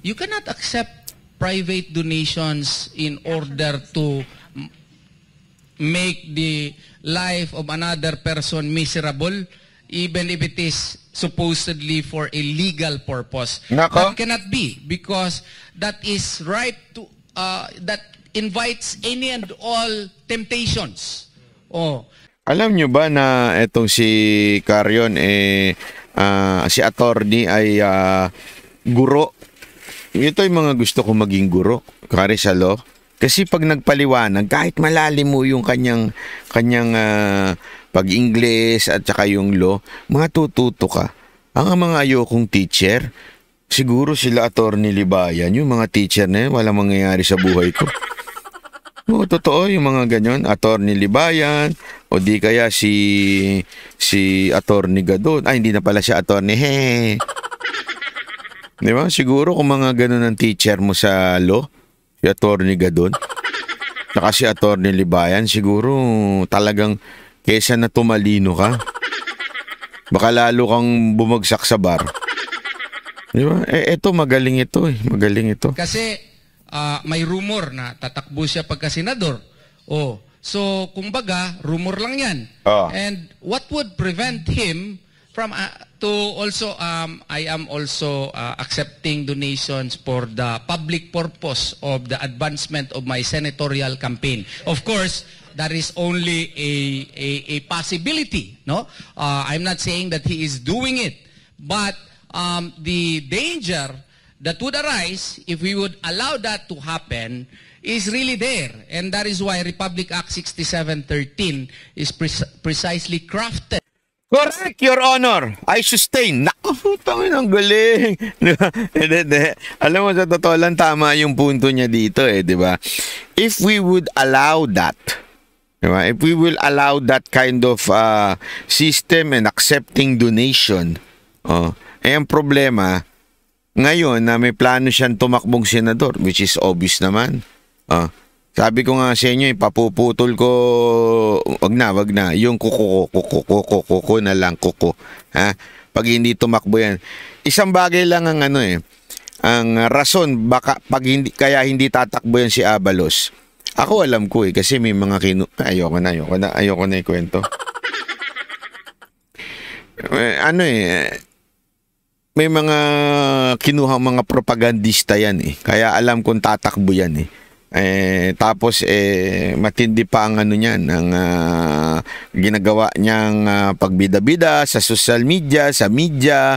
you cannot accept private donations in order to make the life of another person miserable, even if it is supposedly for a legal purpose. Nako. That cannot be, because that is right to that invites any and all temptations. Oh. Alam nyo ba na etong si Carion, si attorney ay guro? Ito yung mga gusto ko maging guro, kari sa law. Kasi pag nagpaliwanag, kahit malalim mo yung kanyang pag-Ingles at saka yung law, matututo ka. Ang mga ayokong teacher, siguro sila Attorney Libayan, yung mga teacher na yun, walang mangyayari sa buhay ko. Oo, totoo, yung mga ganyan, Attorney Libayan, o di kaya si Attorney Gadon. Ay, hindi na pala siya Attorney, Di ba? Siguro kung mga ganun ang teacher mo sa law, si Attorney Gadon, saka si Attorney Libayan, siguro talagang kesa na tumalino ka, baka lalo kang bumagsak sa bar. Di ba? Eto, magaling ito eh. Magaling ito. Kasi may rumor na tatakbo siya pagka-senador. Oh, so kumbaga, rumor lang yan. And what would prevent him from to also I am also accepting donations for the public purpose of the advancement of my senatorial campaign. Of course, that is only a possibility, no? I'm not saying that he is doing it, but the danger that would arise if we would allow that to happen is really there, and that is why Republic Act 6713 is precisely crafted. Correct, Your Honor. I sustain. Naku, tangin ang galing. Alam mo, sa totoo lang, tama yung punto niya dito di ba? If we would allow that, diba? If we will allow that kind of system and accepting donation, ang problema, ngayon na may plano siyang tumakbong senador, which is obvious naman. Sabi ko nga sa inyo, ipapuputol ko, wag na, yung kuko na lang, kuko. Pag hindi tumakbo yan. Isang bagay lang ang ang rason, baka pag kaya hindi tatakbo yan si Abalos. Ako alam ko kasi may mga ayoko na ikwento. May mga kinuhang mga propagandista yan kaya alam kong tatakbo yan tapos matindi pa ang niyan, ang ginagawa niyang pagbida-bida sa social media, sa media,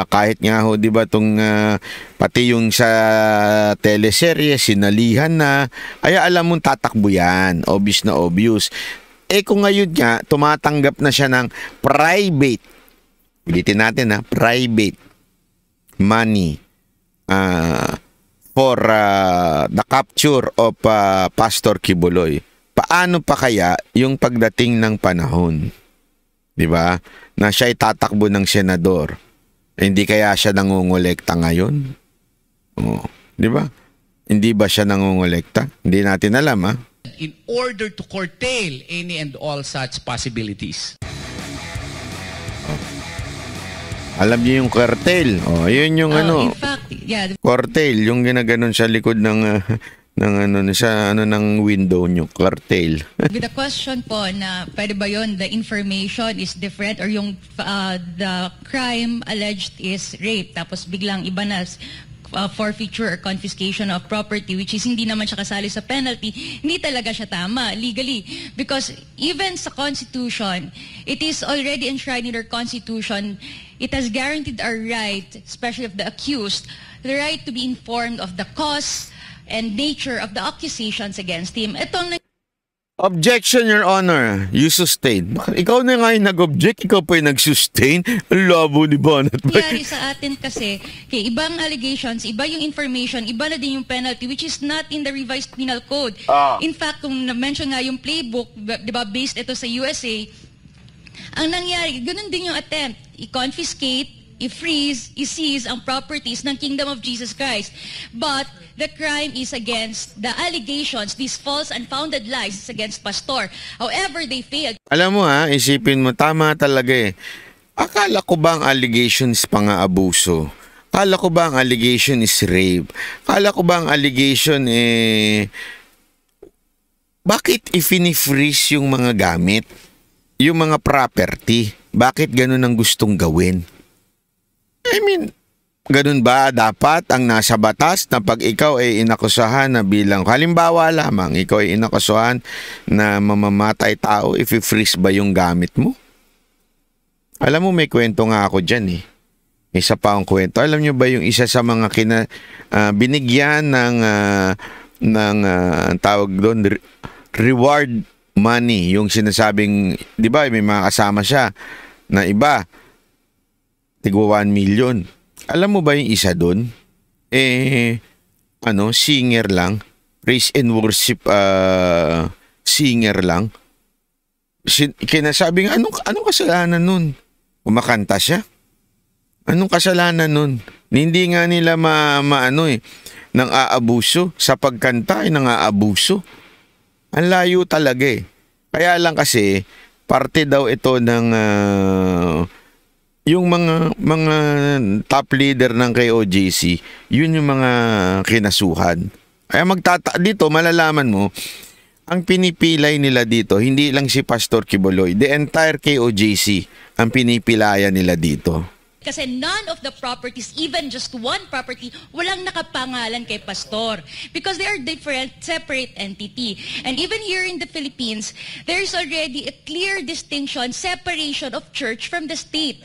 kahit nga ho, di ba, pati yung sa teleserye, sinalihan na, ay alam mong tatakbo yan, obvious na obvious. Kung ngayon nga, tumatanggap na siya ng private, ulitin natin private money, for the capture of Pastor Kibuloy. Paano pa kaya yung pagdating ng panahon? 'Di ba? Na siya ay tatakbo ng senador. Hindi kaya siya nangongolekta ngayon? 'Di ba? Hindi ba siya nangongolekta? Hindi natin alam In order to curtail any and all such possibilities. Alam niyo yung cartel. Yun yung in fact, cartel, yung ginaganon sa likod ng ng window nyo, cartel. With the question po na pwede ba yun, the information is different or yung the crime alleged is rape tapos biglang iba na forfeiture or confiscation of property, which is hindi naman siya kasali sa penalty, hindi talaga siya tama legally. Because even sa Constitution, it is already enshrined in our Constitution, it has guaranteed our right, especially of the accused, the right to be informed of the cause and nature of the accusations against him. Itong Objection, Your Honor. You sustain. Ikaw na nga yung nag-object, ikaw pa yung nag-sustain. Ang labo ni Bonnet. nangyari sa atin kasi, ibang allegations, iba yung information, iba na din yung penalty, which is not in the revised penal code. In fact, kung na-mention nga yung playbook, di ba, based ito sa USA, ang nangyari, ganun din yung attempt, i-confiscate, i-freeze, i-seize ang properties ng Kingdom of Jesus Christ. But the crime is against the allegations, these false and founded lies is against Pastor. However, they failed. Alam mo isipin mo, tama talaga Akala ko ba ang allegations pang-aabuso Kala ko ba ang allegation is rape? Kala ko ba ang allegation bakit ifini-freeze yung mga gamit? Yung mga property? Bakit ganun ang gustong gawin? I mean, ganun ba dapat ang nasa batas na pag ikaw ay inakusahan na bilang, halimbawa lamang, ikaw ay inakusahan na mamamatay tao, if-freeze ba yung gamit mo? Alam mo, may kwento nga ako dyan Isa pa ang kwento. Alam nyo ba yung isa sa mga binigyan ng tawag doon, reward money, yung sinasabing, di ba, may mga kasama siya na iba, tigwa 1 million. Alam mo ba yung isa doon? Singer lang. Praise and worship singer lang. Kinasabing, anong kasalanan nun? Kumakanta siya? Anong kasalanan nun? Hindi nga nila nang aabuso. Sa pagkanta ay nang aabuso. Ang layo talaga Kaya lang kasi, parte daw ito ng yung mga top leader ng KOJC, yun yung mga kinasuhan. Kaya dito malalaman mo, ang pinipilay nila dito, hindi lang si Pastor Quiboloy, the entire KOJC ang pinipilaya nila dito. Kasi none of the properties, even just one property, walang nakapangalan kay Pastor. Because they are different, separate entity. And even here in the Philippines, there's already a clear distinction, separation of church from the state.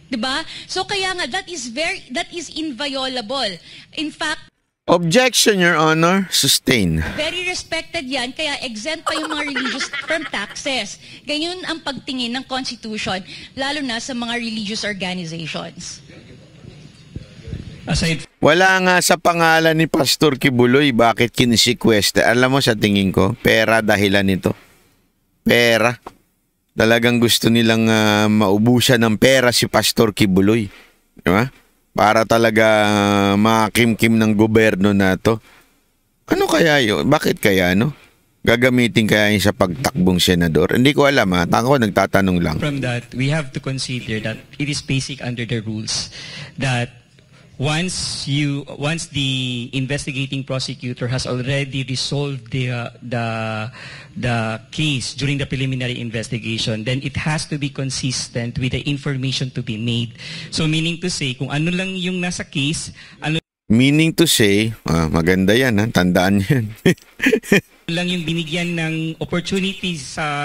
Diba? So kaya nga, that is inviolable. In fact, objection, Your Honor. Sustain. very respected yan, kaya exempt pa yung mga religious from taxes. Ganyan ang pagtingin ng Constitution, lalo na sa mga religious organizations. Wala nga sa pangalan ni Pastor Quiboloy, bakit kinisikwesta? Alam mo, sa tingin ko, pera dahilan nito. Pera. Talagang gusto nilang maubusan ng pera si Pastor Quiboloy. Diba? Para talaga makakimkim ng gobyerno na to. Ano kaya yun? Bakit kaya, gagamitin kaya yun sa pagtakbong senador? Hindi ko alam, Ako nagtatanong lang. From that, we have to consider that it is basic under the rules that once the investigating prosecutor has already resolved the case during the preliminary investigation, then it has to be consistent with the information to be made. So meaning to say, kung ano lang yung nasa case, Meaning to say, maganda yan, tandaan yan. lang yung binigyan ng opportunity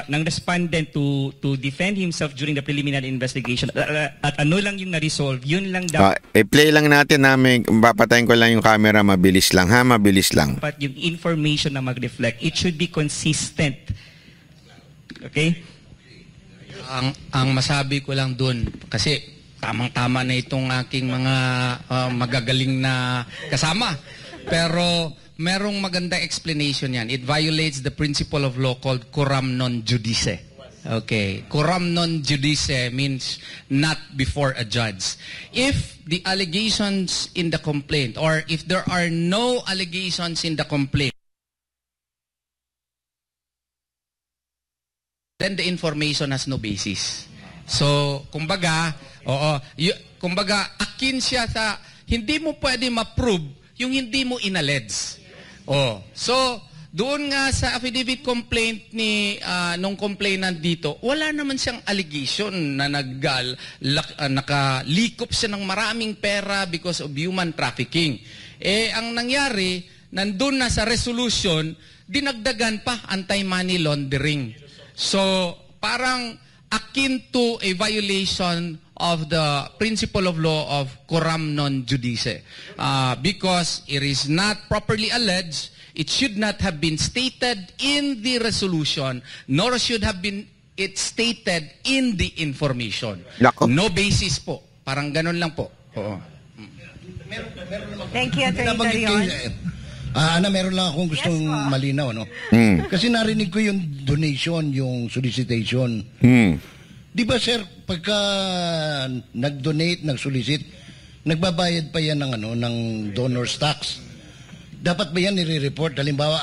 ng respondent to defend himself during the preliminary investigation at ano lang yung na-resolve, yun lang dapat. I-play lang natin namin, papatayin ko lang yung camera, mabilis lang mabilis lang. Dapat yung information na mag-reflect, it should be consistent. Okay? Ang masabi ko lang dun, kasi tamang-tama na itong aking mga magagaling na kasama. Pero merong magandang explanation yan. It violates the principle of law called coram non judice. Okay. Coram non judice means not before a judge. If the allegations in the complaint, or if there are no allegations in the complaint, then the information has no basis. So, kumbaga, akin siya sa hindi mo pwede ma-prove yung hindi mo inallege. So, doon nga sa affidavit complaint nung complainant dito, wala naman siyang allegation na nakalikop siya ng maraming pera because of human trafficking. Ang nangyari, nandun na sa resolution, dinagdagan pa anti-money laundering. So, parang akin to a violation of the principle of law of coram non judice. Because it is not properly alleged, it should not have been stated in the resolution, nor should have been it stated in the information. Nako. No basis po. Parang ganun lang po. Oo. Thank you, Attorney Tarion. Meron lang akong gustong malinaw, Kasi narinig ko yung donation, yung solicitation. Di ba, sir, pagka nag-donate, nag-solicit, nagbabayad pa yan ng donor's tax. Dapat ba yan nire-report? Halimbawa,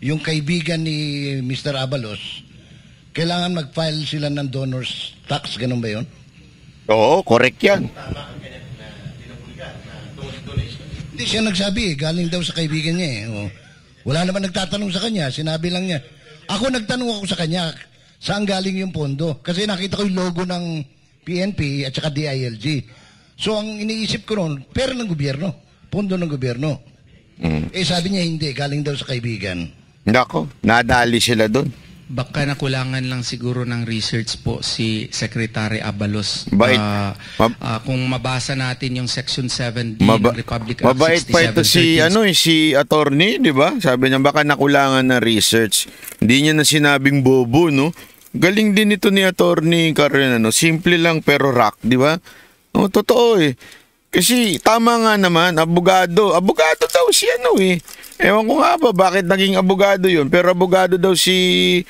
yung kaibigan ni Mr. Abalos, kailangan mag-file sila ng donor's tax, ganun ba yun? Oo, correct yan. Hindi siya nagsabi, galing daw sa kaibigan niya eh. Oh. Wala naman nagtatanong sa kanya, sinabi lang niya. Ako nagtanong ako sa kanya, saan galing yung pondo? Kasi nakita ko yung logo ng PNP at saka DILG. So ang iniisip ko noon, pera ng gobyerno, pondo ng gobyerno. Sabi niya hindi, galing daw sa kaibigan. Nako, nadali sila doon. Baka nakulangan lang siguro ng research po si Secretary Abalos. Bait. Kung mabasa natin yung Section 7D ng Republic Act mabait pa ito si 6713. si attorney, 'di ba? Sabi niya baka nakulangan ng research. Hindi niya na sinabing bobo, no? Galing din ito ni attorney Karen, ano? Simple lang pero rock, 'di ba? No, totoo eh. Kasi tama nga naman, abogado daw si ano eh. Ewan ko nga ba bakit naging abogado yun. Pero abogado daw si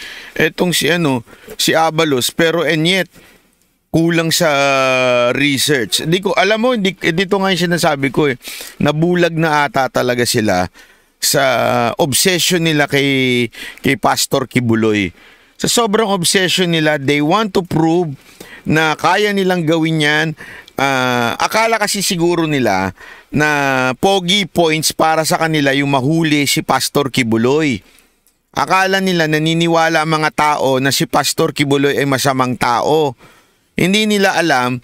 Abalos. Pero and yet, kulang sa research. Di ko, alam mo, dito nga yung sinasabi ko eh. Nabulag na ata talaga sila sa obsession nila kay Pastor Kibuloy. Sa sobrang obsession nila, they want to prove na kaya nilang gawin yan. Akala kasi siguro nila na pogi points para sa kanila yung mahuli si Pastor Kibuloy. Akala nila, naniniwala ang mga tao na si Pastor Kibuloy ay masamang tao. Hindi nila alam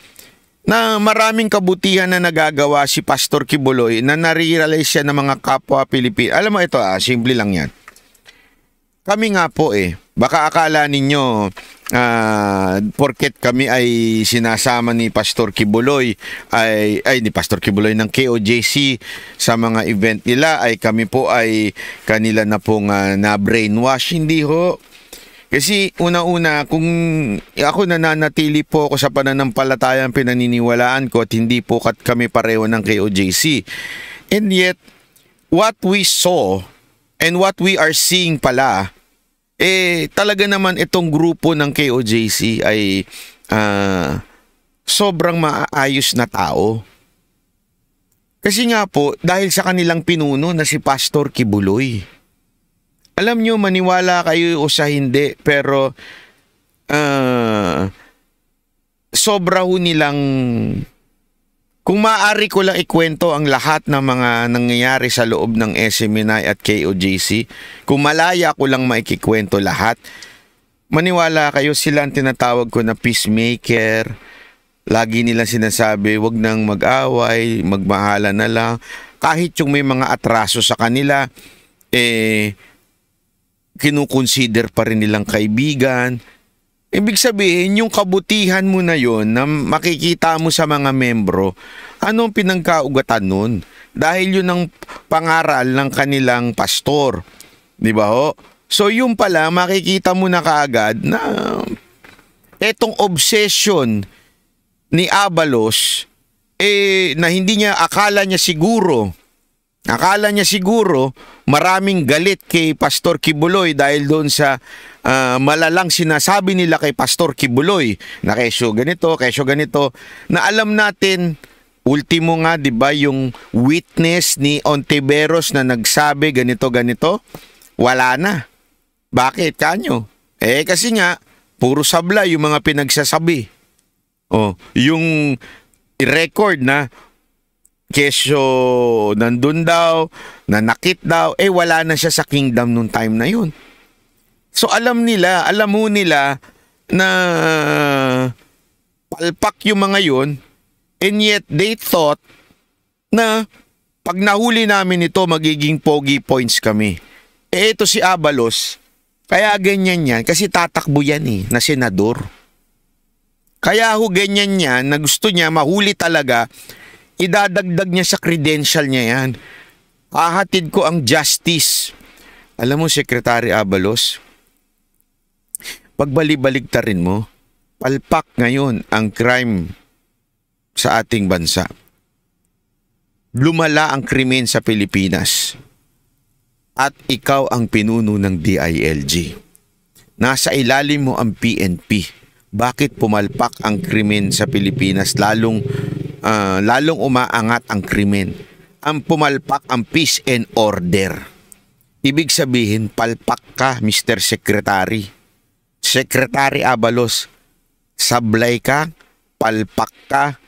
na maraming kabutihan na nagagawa si Pastor Kibuloy na nare-realize siya ng mga kapwa Pilipino. Alam mo ito, simple lang yan. Kami nga po baka akala ninyo porket kami ay sinasama ni Pastor Kibuloy ni Pastor Kibuloy ng KOJC sa mga event nila ay kami po ay kanila na pong na brainwash. Hindi ho. Kasi una-una kung ako nananatili po ako sa pananampalatayang pinaniniwalaan ko at hindi po kami pareho ng KOJC. And yet what we saw and what we are seeing pala, talaga naman itong grupo ng KOJC ay sobrang maayos na tao. Kasi nga po, dahil sa kanilang pinuno na si Pastor Kibuloy. Alam nyo, maniwala kayo o sa hindi, pero sobra ho nilang. Kung maaari ko lang ikwento ang lahat ng mga nangyayari sa loob ng SMNI at KOJC, kung malaya ko lang maikikwento lahat, maniwala kayo, sila ang tinatawag ko na peacemaker. Lagi nila sinasabi, wag nang mag-away, magmahala na lang. Kahit yung may mga atraso sa kanila, kinukonsider pa rin nilang kaibigan. Ibig sabihin, yung kabutihan mo na yon na makikita mo sa mga membro, anong pinangkaugatan nun? Dahil yun ang pangaral ng kanilang pastor. Di ba ho? So yung pala, makikita mo na kaagad na etong obsession ni Abalos, na hindi niya, akala niya siguro maraming galit kay Pastor Kibuloy dahil doon sa malalang sinasabi nila kay Pastor Kibuloy na kesyo ganito, na alam natin, ultimo nga, di ba, yung witness ni Ontiveros na nagsabi ganito, wala na. Bakit kanyo? Kasi nga, puro sabla yung mga pinagsasabi. Yung record na kesyo nandun daw, nanakit daw, wala na siya sa kingdom nung time na yun. So alam mo nila na palpak yung mga yun, and yet they thought na pag nahuli namin ito, magiging pogi points kami. Ito si Abalos, kaya ganyan yan, kasi tatakbo yan na senador. Kaya ganyan yan, na gusto niya mahuli talaga, idadagdag niya sa credential niya yan. Hahatid ko ang justice. Alam mo, Secretary Abalos, pagbalik-baliktarin mo, palpak ngayon ang crime sa ating bansa. Lumala ang krimen sa Pilipinas. At ikaw ang pinuno ng DILG. Nasa ilalim mo ang PNP. Bakit pumalpak ang krimen sa Pilipinas? Lalong umaangat ang krimen. Ang pumalpak ang peace and order. Ibig sabihin, palpak ka, Mr. Secretary. Secretary Abalos, sablay ka, palpak ka,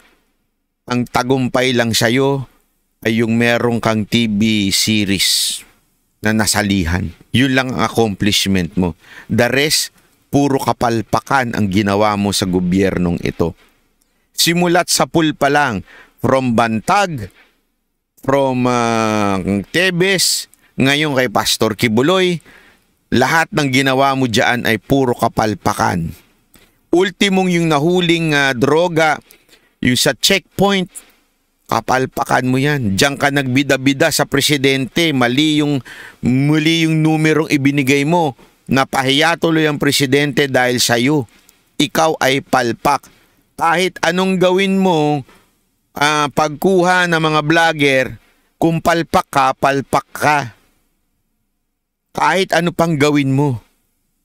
ang tagumpay lang sa'yo ay yung merong kang TV series na nasalihan. Yun lang ang accomplishment mo. The rest, puro kapalpakan ang ginawa mo sa gobyernong ito. Simulat sa pool pa lang, from Bantag, from Tebes, ngayon kay Pastor Kibuloy, lahat ng ginawa mo dyan ay puro kapalpakan. Ultimong yung nahuling droga, yung sa checkpoint, kapalpakan mo yan. Diyan ka nagbida-bida sa presidente, mali yung numerong ibinigay mo. Napahiya tuloy ang presidente dahil sa'yo. Ikaw ay palpak. Kahit anong gawin mo, pagkuha ng mga vlogger, kung palpak ka. Kahit ano pang gawin mo.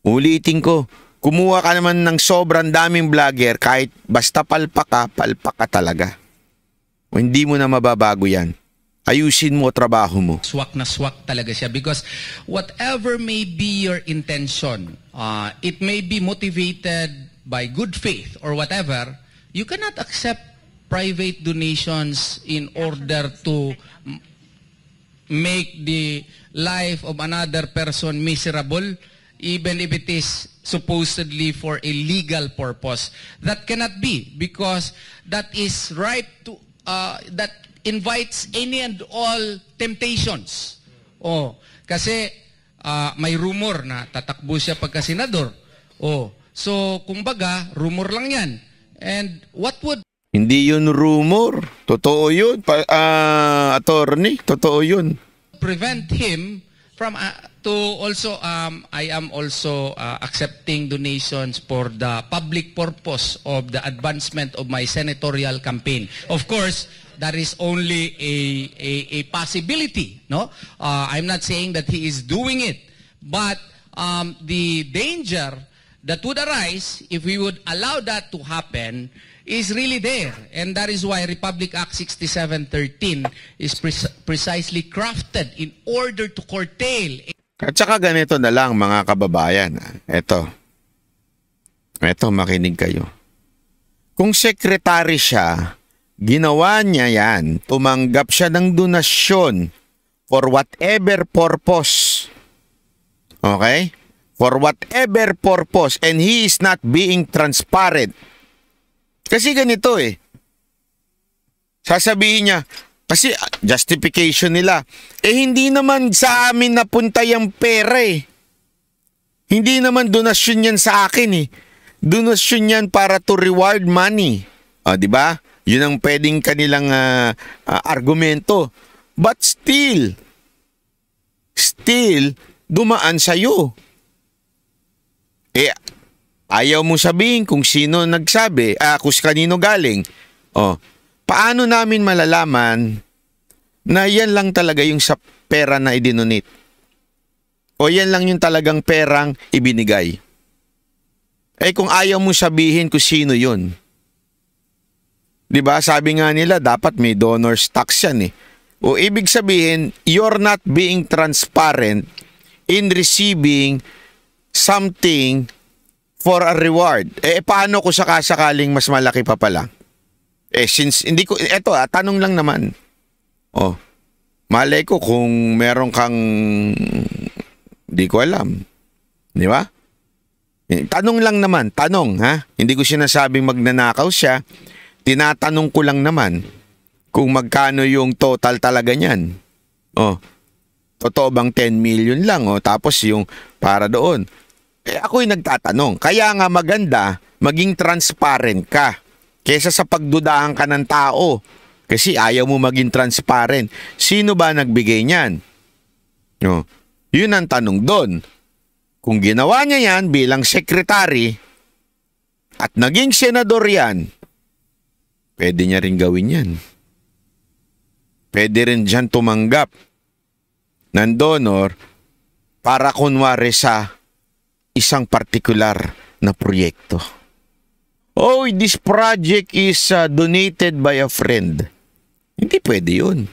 Ulitin ko, kumuha ka naman ng sobrang daming vlogger, kahit basta palpak ka talaga. O hindi mo na mababago yan. Ayusin mo trabaho mo. Swak na swak talaga siya because whatever may be your intention, it may be motivated by good faith or whatever, you cannot accept private donations in order to make the life of another person miserable, even if it is supposedly for a legal purpose. That cannot be because that is right to that invites any and all temptations. Kasi may rumor na tatakbo siya pagka senador. So kumbaga, rumor lang 'yan. And what would Hindi yun rumor. Totoo yun, attorney. Totoo yun. Prevent him from to also I am also accepting donations for the public purpose of the advancement of my senatorial campaign. Of course, that is only a possibility, no? I'm not saying that he is doing it, but the danger that would arise if we would allow that to happen is really there. And that is why Republic Act 6713 is precisely crafted in order to curtail. At saka ganito na lang mga kababayan. Eto, makinig kayo. Kung sekretary siya, ginawa niya yan, tumanggap siya ng donasyon for whatever purpose. Okay? For whatever purpose, and he is not being transparent. Kasi ganito sasabihin niya, kasi justification nila, hindi naman sa amin napunta yung pera Hindi naman donasyon yan sa akin Donasyon yan para to reward money. Di ba? Yun ang pwedeng kanilang argumento. But still, dumaan sa'yo. Ayaw mo sabihin kung sino nagsabi, kung kanino galing. Paano namin malalaman na yan lang talaga yung sa pera na idinonate? O yan lang yung talagang perang ibinigay? Kung ayaw mo sabihin kung sino yun. Diba? Sabi nga nila, dapat may donor's tax yan O ibig sabihin, you're not being transparent in receiving something for a reward. Paano kung sakasakaling mas malaki pa pala? Since hindi ko, tanong lang naman. Malay ko kung meron kang, di ko alam. Di ba? Tanong lang naman, Hindi ko sinasabing magnanakaw siya. Tinatanong ko lang naman kung magkano yung total talaga niyan. Totoo bang 10 million lang? Tapos yung para doon. Ako'y nagtatanong. Kaya nga maganda, maging transparent ka. Kesa sa pagdudahan ka ng tao. Kasi ayaw mo maging transparent. Sino ba nagbigay niyan? Yun ang tanong doon. Kung ginawa niya yan bilang sekretary at naging senador yan, pwede niya rin gawin yan. Pwede rin dyan tumanggap ng donor para kunwari sa isang partikular na proyekto. This project is donated by a friend. Hindi pwede yun.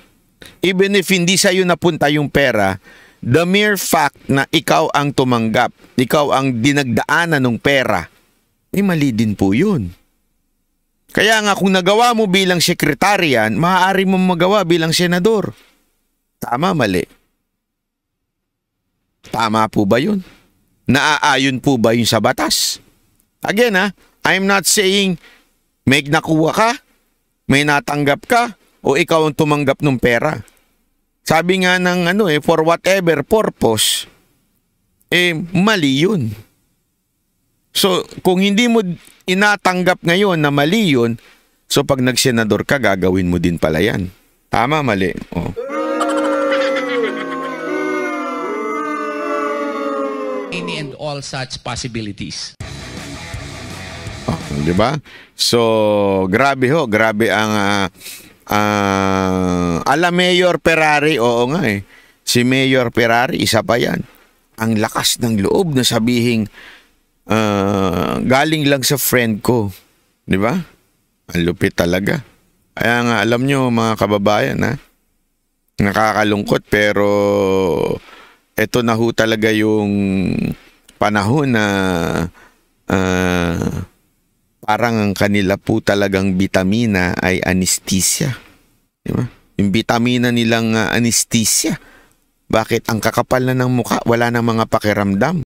Even if hindi sa'yo napunta yung pera, the mere fact na ikaw ang tumanggap, ikaw ang dinagdaanan ng pera, mali din po yun. Kaya nga kung nagawa mo bilang sekretary yan, maaari mong magawa bilang senador. Tama, mali? Tama po ba yun? Naaayon po ba yun sa batas? Again I'm not saying may nakuha ka, may natanggap ka, o ikaw ang tumanggap ng pera. Sabi nga ng for whatever purpose, mali yun. So, kung hindi mo inatanggap ngayon na mali yun, so pag nagsenador ka, gagawin mo din pala yan. Tama, mali? Oh. Any and all such possibilities. Oh, di ba? So, grabe ang ala Mayor Ferrari, oo nga si Mayor Ferrari, isa pa yan. Ang lakas ng loob na sabihing galing lang sa friend ko. Di ba? Ang lupit talaga. Kaya nga, alam nyo mga kababayan, nakakalungkot, pero ito na ho talaga yung panahon na parang ang kanila po talagang bitamina ay anesthesia. Di ba? Yung bitamina nilang anesthesia. Bakit? Ang kakapal na ng mukha, wala na mga pakiramdam.